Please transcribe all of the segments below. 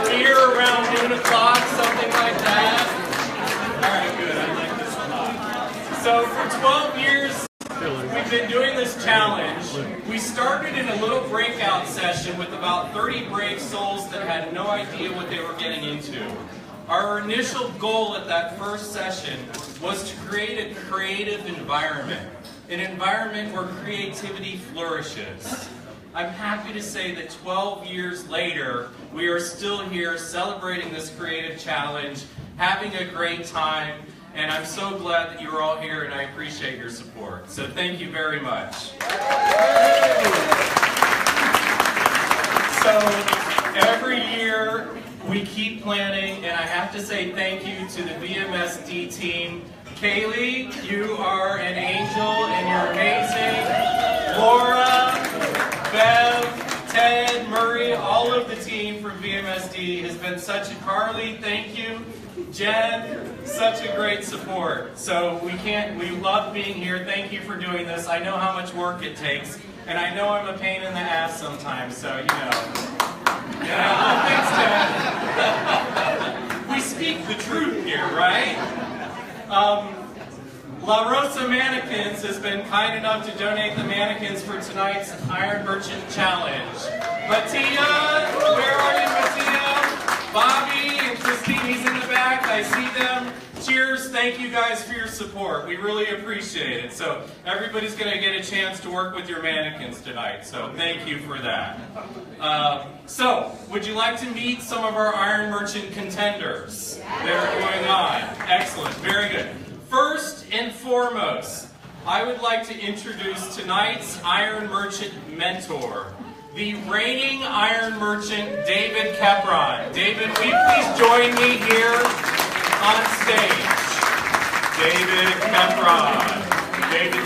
a beer around noon o'clock, something like that. All right, good. I like this a lot. So for 12 years, we've been doing this challenge. We started in a little breakout session with about 30 brave souls that had no idea what they were getting into. Our initial goal at that first session was to create a creative environment, an environment where creativity flourishes. I'm happy to say that 12 years later, we are still here celebrating this creative challenge, having a great time, and I'm so glad that you're all here and I appreciate your support. So thank you very much. So every year we keep planning, and I have to say thank you to the VMSD team. Kaylee, you are an angel and you're amazing. Laura, Bev, Ted, Murray, all of the team from VMSD has been such a, Carly, thank you. Jen, such a great support. So we love being here. Thank you for doing this. I know how much work it takes, and I know I'm a pain in the ass sometimes, so you know. Yeah, thanks, Ted. We speak the truth here, right? La Rosa Mannequins has been kind enough to donate the mannequins for tonight's Iron Merchant Challenge. Mattia, where are you, Mattia? Bobby and Christine, he's in the back. I see them. Cheers. Thank you guys for your support. We really appreciate it. So everybody's going to get a chance to work with your mannequins tonight. So thank you for that. So would you like to meet some of our Iron Merchant contenders that are going on? Excellent. Very good. First and foremost, I would like to introduce tonight's Iron Merchant mentor, the reigning Iron Merchant, David Capron. David, will you please join me here on stage? David Capron. David.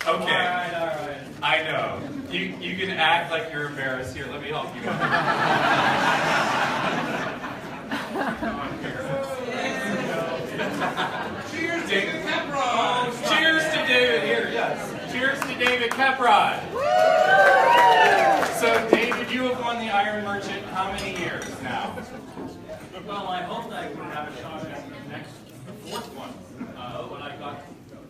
Okay. All right. I know. You can act like you're embarrassed. Here, let me help you. Cheers, David Capron. Cheers to David. Here, yes. Cheers to David Capron. So, David, you have won the Iron Merchant how many years now? Well, I hope that I would have a shot at the fourth one when I got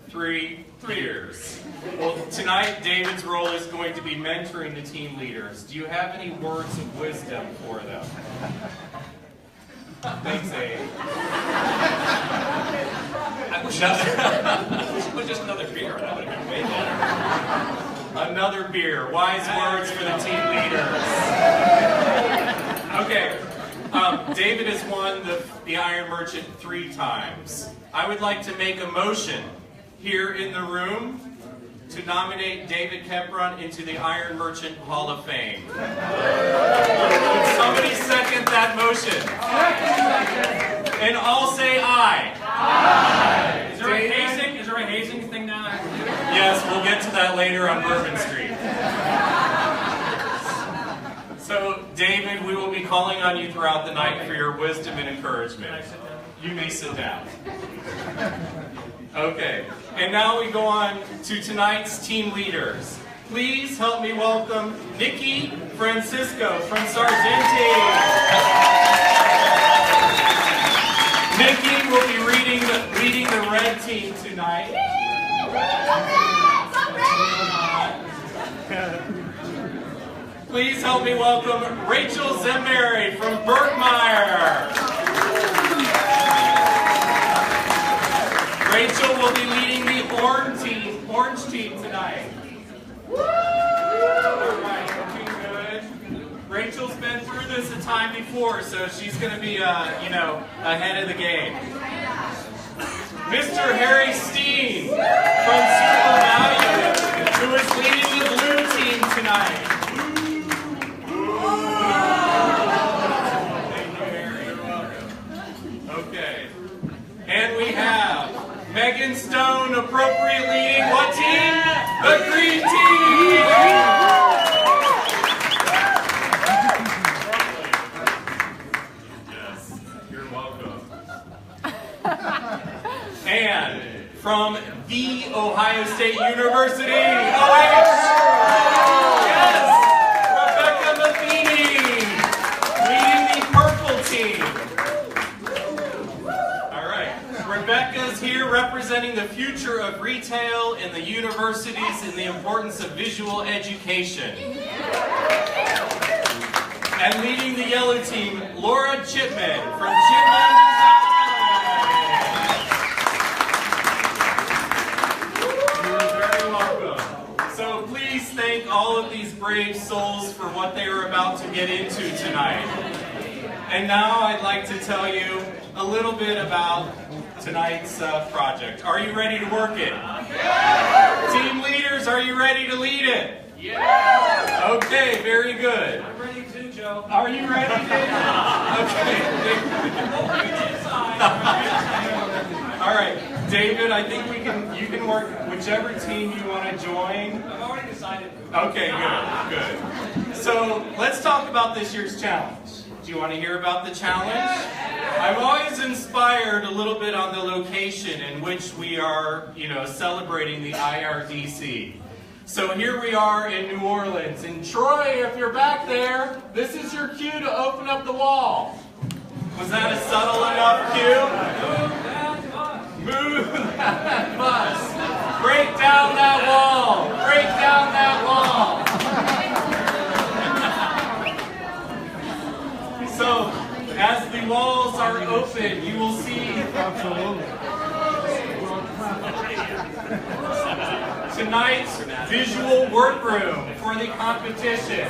3 years. Well, tonight, David's role is going to be mentoring the team leaders. Do you have any words of wisdom for them? Thanks, Abe. I wish it was just another beer. That would have been way better. Another beer. Wise words for the team leaders. Okay. David has won the Iron Merchant 3 times. I would like to make a motion here in the room to nominate David Capron into the Iron Merchant Hall of Fame. Would somebody second that motion? And all say aye. Aye. Is there a hazing thing now? Yes, we'll get to that later on Bourbon Street. So, David, we will be calling on you throughout the night for your wisdom and encouragement. You may sit down. Okay, and now we go on to tonight's team leaders. Please help me welcome Nikki Francisco from Sargenti. Nikki will be leading the red team tonight. Please help me welcome Rachel Zemberry from Berkmeyer. Rachel will be leading the orange team tonight. All right, looking good. Rachel's been through this a time before, so she's going to be, ahead of the game. Mr. Harry Steen from CircleVisual, who is leading the blue team tonight. Thank you, Harry. Okay. And we have Megan Stone appropriately leading what team? The green team! Yes, you're welcome. And from the Ohio State University, OH! Yes! Rebecca Matheny! Leading representing the future of retail in the universities and the importance of visual education. And leading the yellow team, Laura Chipman from Chipman Design. You're very welcome. So please thank all of these brave souls for what they are about to get into tonight. And now I'd like to tell you a little bit about tonight's project. Are you ready to work it? Yeah. Team leaders, are you ready to lead it? Yeah. Okay, very good. I'm ready too, Joe. Are you ready, David? Okay. All right, David, I think you can work whichever team you want to join. I've already decided. Okay, good. So let's talk about this year's challenge. Do you want to hear about the challenge? I'm always inspired a little bit on the location in which we are, celebrating the IRDC. So here we are in New Orleans. And Troy, if you're back there, this is your cue to open up the wall. Was that a subtle enough cue? Move that bus. Break down that wall. Break down that wall. So, as the walls are open, you will see tonight's visual workroom for the competition.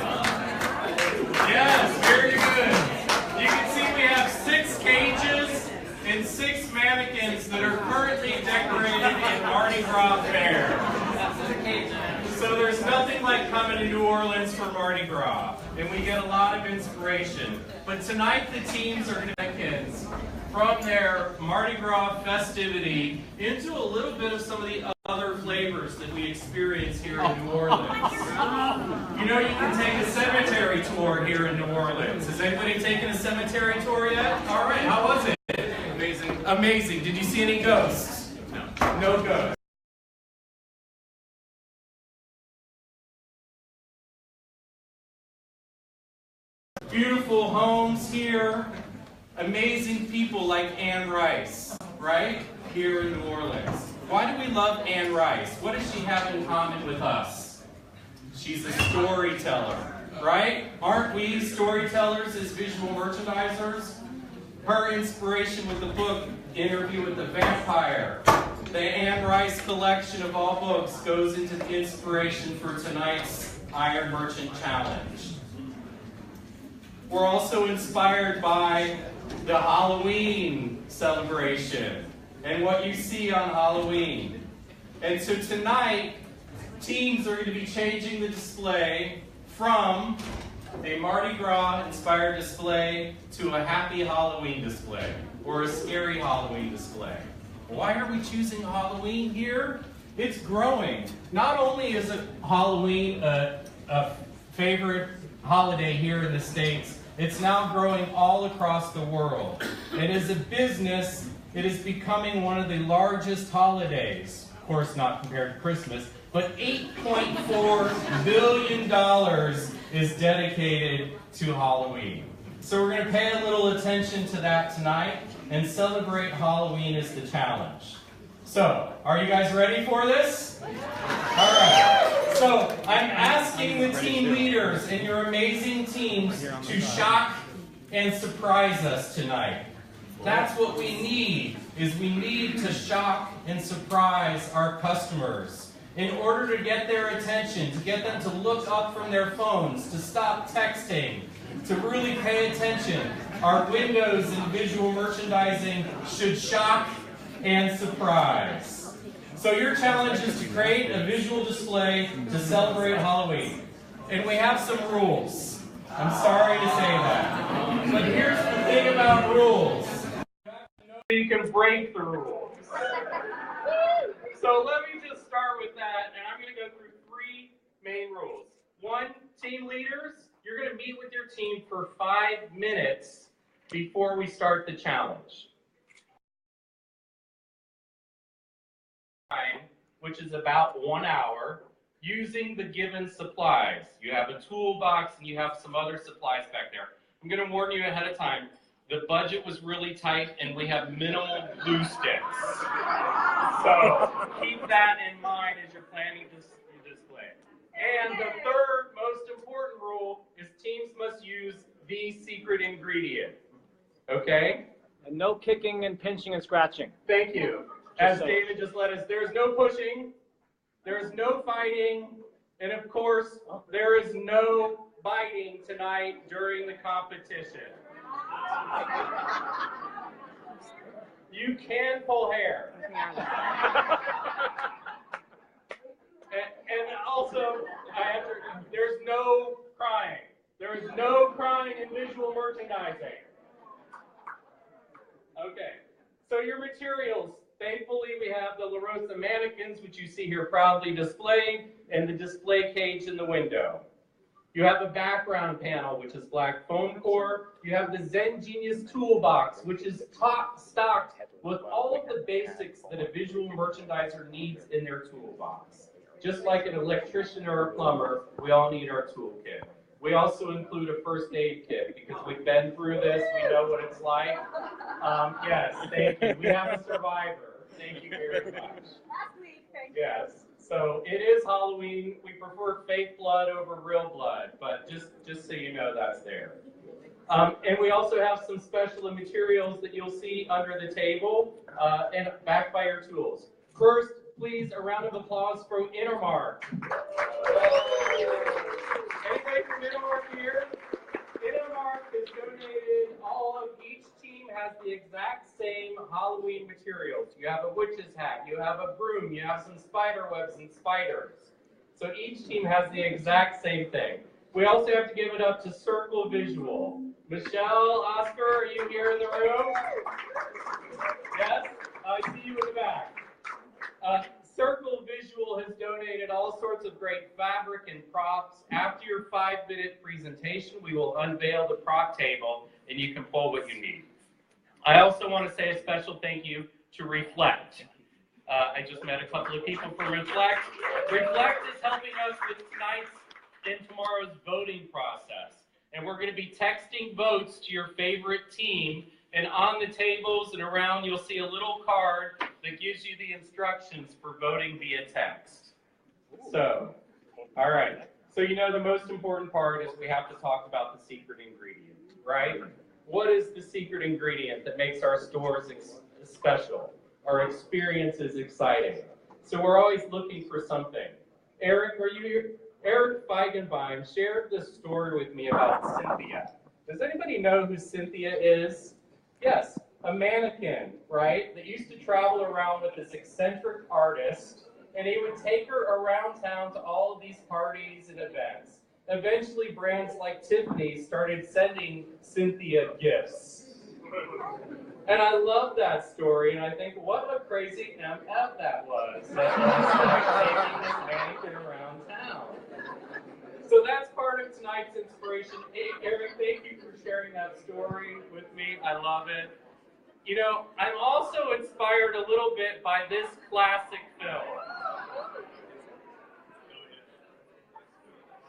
Yes, very good. You can see we have 6 cages and 6 mannequins that are currently decorated in Mardi Gras fair. So there's nothing like coming to New Orleans for Mardi Gras, and we get a lot of inspiration. But tonight the teams are going to mannequins from their Mardi Gras festivity into a little bit of some of the other flavors that we experience here in New Orleans. You know, you can take a cemetery tour here in New Orleans. Has anybody taken a cemetery tour yet? All right, how was it? Amazing. Amazing. Did you see any ghosts? No. No ghosts. Beautiful homes here. Amazing people like Anne Rice, right? Here in New Orleans. Why do we love Anne Rice? What does she have in common with us? She's a storyteller, right? Aren't we storytellers as visual merchandisers? Her inspiration with the book, Interview with the Vampire, the Anne Rice collection of all books goes into the inspiration for tonight's Iron Merchant Challenge. We're also inspired by the Halloween celebration and what you see on Halloween. And so tonight, teams are going to be changing the display from a Mardi Gras inspired display to a happy Halloween display or a scary Halloween display. Why are we choosing Halloween here? It's growing. Not only is Halloween a favorite holiday here in the States, it's now growing all across the world. And as a business, it is becoming one of the largest holidays. Of course, not compared to Christmas, but $8.4 billion is dedicated to Halloween. So we're going to pay a little attention to that tonight and celebrate Halloween as the challenge. So, are you guys ready for this? All right. So, I'm asking the team leaders and your amazing teams to shock and surprise us tonight. That's what we need, is we need to shock and surprise our customers in order to get their attention, to get them to look up from their phones, to stop texting, to really pay attention. Our windows in visual merchandising should shock and surprise. So your challenge is to create a visual display to celebrate Halloween. And we have some rules. I'm sorry to say that. But here's the thing about rules. You can break the rules. So let me just start with that, and I'm going to go through 3 main rules. 1, team leaders, you're going to meet with your team for 5 minutes before we start the challenge. Which is about 1 hour, using the given supplies. You have a toolbox and you have some other supplies back there. I'm going to warn you ahead of time. the budget was really tight and we have minimal glue sticks. So keep that in mind as you're planning your display. And the third most important rule is teams must use the secret ingredient. Okay? And no kicking and pinching and scratching. Thank you. As David just let us, there's no pushing, there's no fighting, and of course, there is no biting tonight during the competition. You can pull hair. And also, there's no crying. There is no crying in visual merchandising. Okay, so your materials. Thankfully, we have the Rosa Mannequins, which you see here proudly displayed, and the display cage in the window. You have a background panel, which is black foam core. You have the Zen Genius toolbox, which is stocked with all of the basics that a visual merchandiser needs in their toolbox. Just like an electrician or a plumber, we all need our toolkit. We also include a first aid kit because we've been through this. We know what it's like. Yes, thank you. We have a survivor. Thank you very much. Last week, thank you. Yes. So it is Halloween. We prefer fake blood over real blood, but just so you know, that's there. And we also have some special materials that you'll see under the table and back by your tools. First, please, a round of applause from Innomark. Anybody from Innomark here? Innomark has donated each team has the exact same Halloween materials. You have a witch's hat, you have a broom, you have some spider webs and spiders. So each team has the exact same thing. We also have to give it up to CircleVisual. Michelle, Oscar, are you here in the room? Yes? I see you in the back. CircleVisual has donated all sorts of great fabric and props. After your 5-minute presentation, we will unveil the prop table and you can pull what you need. I also want to say a special thank you to Reflect. I just met a couple of people from Reflect. Reflect is helping us with tonight's and tomorrow's voting process. And we're going to be texting votes to your favorite team. And on the tables and around, you'll see a little card that gives you the instructions for voting via text. So, all right. So you know the most important part is we have to talk about the secret ingredient, right? What is the secret ingredient that makes our stores special, our experiences exciting? So we're always looking for something. Eric, are you here? Eric Feigenbein shared this story with me about Cynthia. Does anybody know who Cynthia is? Yes, a mannequin, right? That used to travel around with this eccentric artist, and he would take her around town to all of these parties and events. Eventually, brands like Tiffany started sending Cynthia gifts. And I love that story, and I think, what a crazy MF that was. That was like taking this mannequin around town. So that's part of tonight's inspiration. Hey, Eric, thank you for sharing that story with me. I love it. You know, I'm also inspired a little bit by this classic film.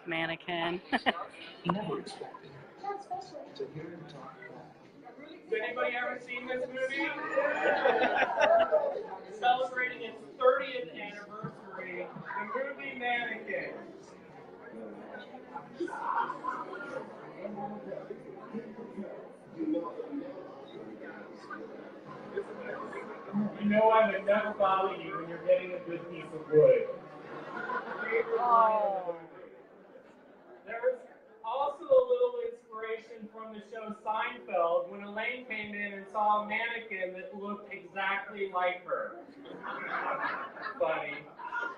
Mannequin. Never expected to hear him talk. Has anybody ever seen this movie? Celebrating its 30th anniversary, the movie Mannequins. You know I would never bother you when you're getting a good piece of wood. Oh. There's also a little inspiration from the show Seinfeld when Elaine came in and saw a mannequin that looked exactly like her. Funny.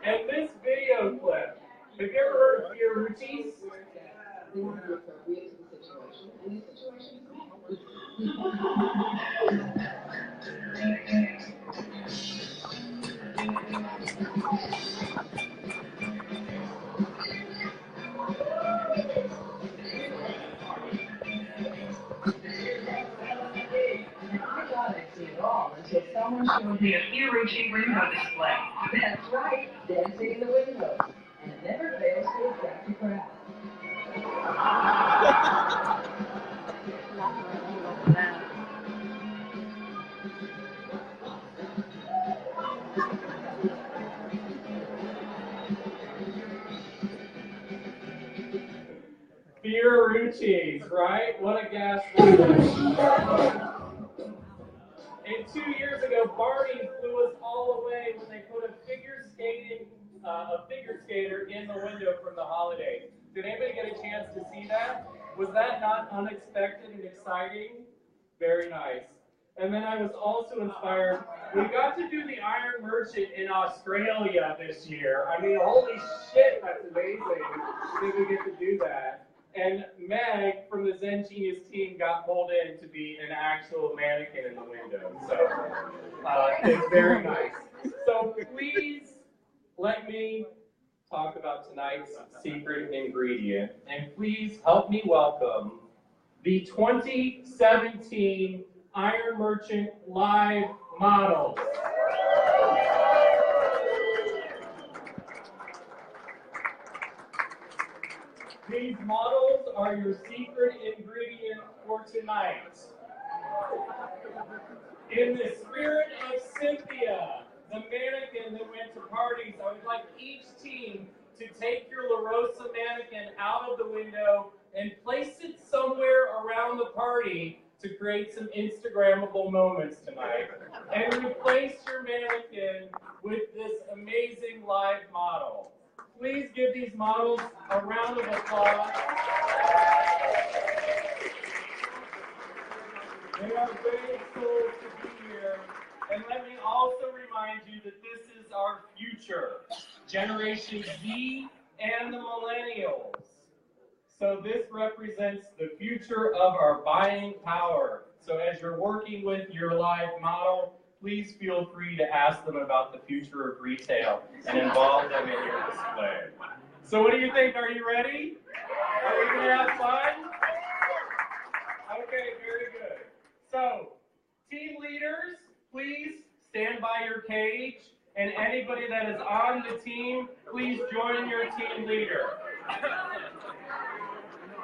And this video clip, have you ever heard of Fiorucci's? Until someone showed me a Fiorucci window display. That's right, dancing in the windows. And it never fails to attract a crowd. Fiorucci's, right? What a gas. And 2 years ago, Barney blew us all away when they put a figure skater in the window from the holiday. Did anybody get a chance to see that? Was that not unexpected and exciting? Very nice. And then I was also inspired. We got to do the Iron Merchant in Australia this year. I mean, holy shit, that's amazing that we get to do that. And Meg from the Zen Genius team got pulled in to be an actual mannequin in the window. So it's very nice. So please let me talk about tonight's secret ingredient. And please help me welcome the 2017 Iron Merchant Live models. These models are your secret ingredient for tonight. In the spirit of Cynthia, the mannequin that went to parties, I would like each team to take your La Rosa mannequin out of the window and place it somewhere around the party to create some Instagrammable moments tonight. And replace your mannequin with this amazing live model. Please give these models a round of applause. They are very cool to be here. And let me also remind you that this is our future, Generation Z and the Millennials. So this represents the future of our buying power. So as you're working with your live model, please feel free to ask them about the future of retail and involve them in your display. So what do you think? Are you ready? Are we going to have fun? Okay, very good. So, team leaders, please stand by your cage. And anybody that is on the team, please join your team leader.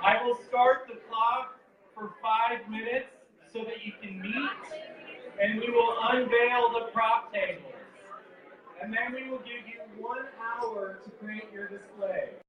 I will start the clock for 5 minutes so that you can meet, and we will unveil the prop tables. And then we will give you 1 hour to create your display.